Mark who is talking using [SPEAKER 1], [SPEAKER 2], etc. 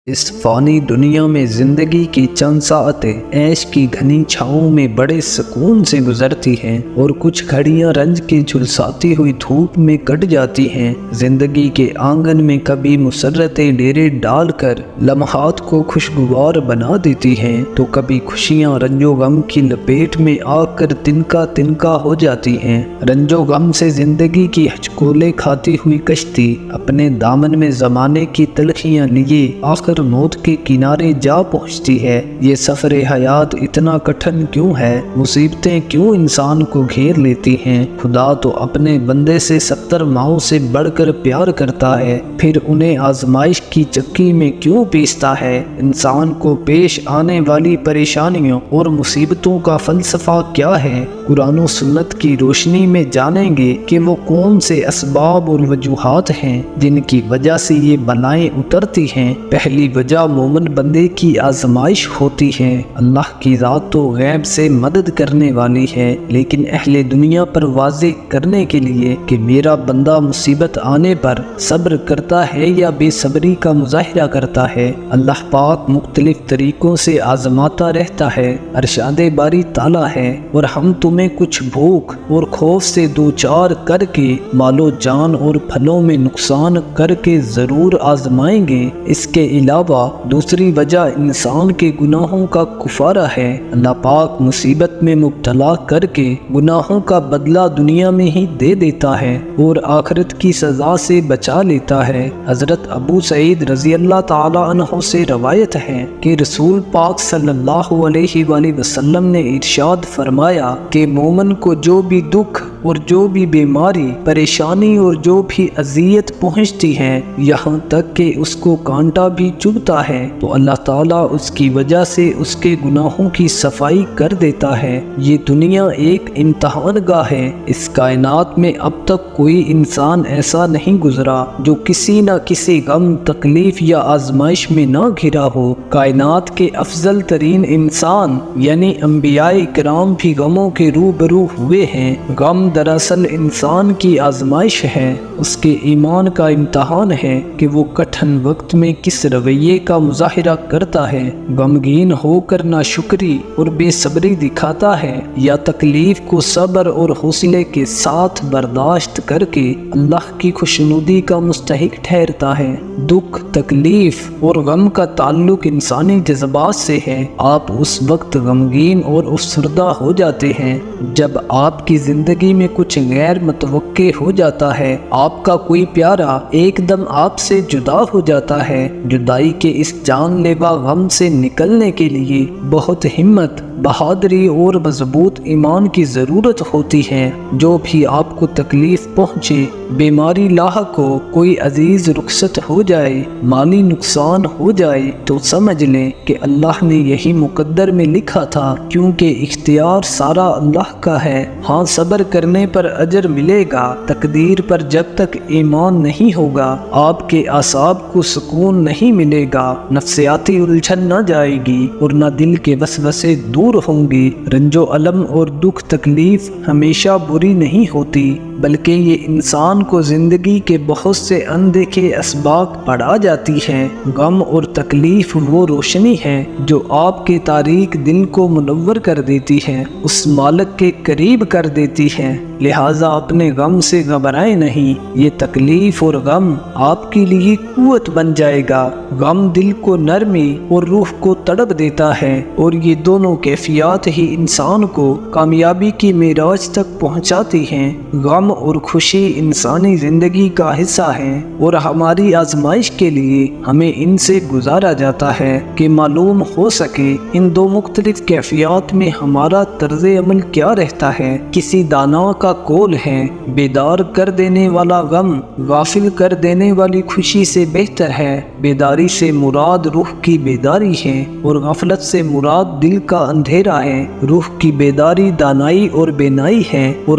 [SPEAKER 1] اس فانی دنیا میں زندگی کی چند ساعتیں عیش کی گھنی چھاؤں میں بڑے سکون سے گزرتی ہیں اور کچھ گھڑیاں رنج کی جھلساتی ہوئی دھوپ میں کٹ جاتی ہیں۔ زندگی کے آنگن میں کبھی مسرتیں ڈیرے ڈال کر لمحات کو خوشگوار بنا دیتی ہیں تو کبھی خوشیاں رنج و غم کی لپیٹ میں آ کر تنکا تنکا ہو جاتی ہیں۔ رنج و غم سے زندگی کی ہچکولے کھاتی ہوئی کشتی اپنے دامن میں زمانے کی تلخیاں لیے آخر موت کے کنارے جا پہنچتی ہے۔ یہ سفر حیات اتنا کٹھن کیوں ہے؟ مصیبتیں کیوں انسان کو گھیر لیتی ہیں؟ خدا تو اپنے بندے سے 70 ماؤں سے بڑھ کر پیار کرتا ہے، پھر انہیں آزمائش کی چکی میں کیوں پیستا ہے؟ انسان کو پیش آنے والی پریشانیوں اور مصیبتوں کا فلسفہ کیا ہے؟ قرآن و سنت کی روشنی میں جانیں گے کہ وہ کون سے اسباب اور وجوہات ہیں جن کی وجہ سے یہ بلائیں اترتی ہیں۔ پہلی وجہ مومن بندے کی آزمائش ہوتی ہے۔ اللہ کی ذات تو غیب سے مدد کرنے والی ہے، لیکن اہل دنیا پر واضح کرنے کے لیے کہ میرا بندہ مصیبت آنے پر صبر کرتا ہے یا بے صبری کا مظاہرہ کرتا ہے، اللہ پاک مختلف طریقوں سے آزماتا رہتا ہے۔ ارشاد باری تعالیٰ ہے، اور ہم تمہیں کچھ بھوک اور خوف سے دوچار کر کے مال و جان اور پھلوں میں نقصان کر کے ضرور آزمائیں گے۔ اس کے علاوہ دوسری وجہ انسان کے گناہوں کا کفارہ ہے۔ اللہ پاک مصیبت میں مبتلا کر کے گناہوں کا بدلہ دنیا میں ہی دے دیتا ہے اور آخرت کی سزا سے بچا لیتا ہے۔ حضرت ابو سعید رضی اللہ تعالی عنہ سے روایت ہے کہ رسول پاک صلی اللہ علیہ وآلہ وسلم نے ارشاد فرمایا کہ مومن کو جو بھی دکھ اور جو بھی بیماری، پریشانی اور جو بھی اذیت پہنچتی ہے، یہاں تک کہ اس کو کانٹا بھی چبھتا ہے، تو اللہ تعالیٰ اس کی وجہ سے اس کے گناہوں کی صفائی کر دیتا ہے۔ یہ دنیا ایک امتحان گاہ ہے۔ اس کائنات میں اب تک کوئی انسان ایسا نہیں گزرا جو کسی نہ کسی غم، تکلیف یا آزمائش میں نہ گھرا ہو۔ کائنات کے افضل ترین انسان یعنی انبیاء کرام بھی غموں کے روبرو ہوئے ہیں۔ غم دراصل انسان کی آزمائش ہے، اس کے ایمان کا امتحان ہے کہ وہ کٹھن وقت میں کس رویے کا مظاہرہ کرتا ہے۔ غمگین ہو کر ناشکری اور بے صبری دکھاتا ہے یا تکلیف کو صبر اور حوصلے کے ساتھ برداشت کر کے اللہ کی خوشنودی کا مستحق ٹھہرتا ہے۔ دکھ، تکلیف اور غم کا تعلق انسانی جذبات سے ہے۔ آپ اس وقت غمگین اور افسردہ ہو جاتے ہیں جب آپ کی زندگی میں کچھ غیر متوقع ہو جاتا ہے۔ آپ کا کوئی پیارا ایک دم آپ سے جدا ہو جاتا ہے۔ جدائی کے اس جان لیوا غم سے نکلنے کے لیے بہت ہمت، بہادری اور مضبوط ایمان کی ضرورت ہوتی ہے۔ جو بھی آپ کو تکلیف پہنچے، بیماری لاحق ہو، کوئی عزیز رخصت ہو جائے، مالی نقصان ہو جائے، تو سمجھ لیں کہ اللہ نے یہی مقدر میں لکھا تھا، کیونکہ اختیار سارا اللہ کا ہے۔ ہاں، صبر کرنے پر اجر ملے گا۔ تقدیر پر جب تک ایمان نہیں ہوگا، آپ کے اعصاب کو سکون نہیں ملے گا، نفسیاتی الجھن نہ جائے گی اور نہ دل کے وسوسے دور ہوں گی۔ رنج و الم اور دکھ، تکلیف ہمیشہ بری نہیں ہوتی، بلکہ یہ انسان کو زندگی کے بہت سے اندیکھے اسباق پڑھا جاتی ہے۔ غم اور تکلیف وہ روشنی ہے جو آپ کے تاریک دل کو منور کر دیتی ہے، اس مالک کے قریب کر دیتی ہے۔ لہٰذا اپنے غم سے گھبرائیں نہیں، یہ تکلیف اور غم آپ کے لیے قوت بن جائے گا۔ غم دل کو نرمی اور روح کو تڑپ دیتا ہے، اور یہ دونوں کیفیات ہی انسان کو کامیابی کی معراج تک پہنچاتی ہیں۔ غم اور خوشی انسانی زندگی کا حصہ ہیں، اور ہماری آزمائش کے لیے ہمیں ان سے گزارا جاتا ہے کہ معلوم ہو سکے ان دو مختلف کیفیات میں ہمارا طرز عمل کیا رہتا ہے۔ کسی دانا کا قول ہے، بیدار کر دینے والا غم غافل کر دینے والی خوشی سے بہتر ہے۔ بیداری سے مراد روح کی بیداری ہے اور غفلت سے مراد دل کا اندھیرا ہے۔ روح کی بیداری دانائی اور بینائی ہے، اور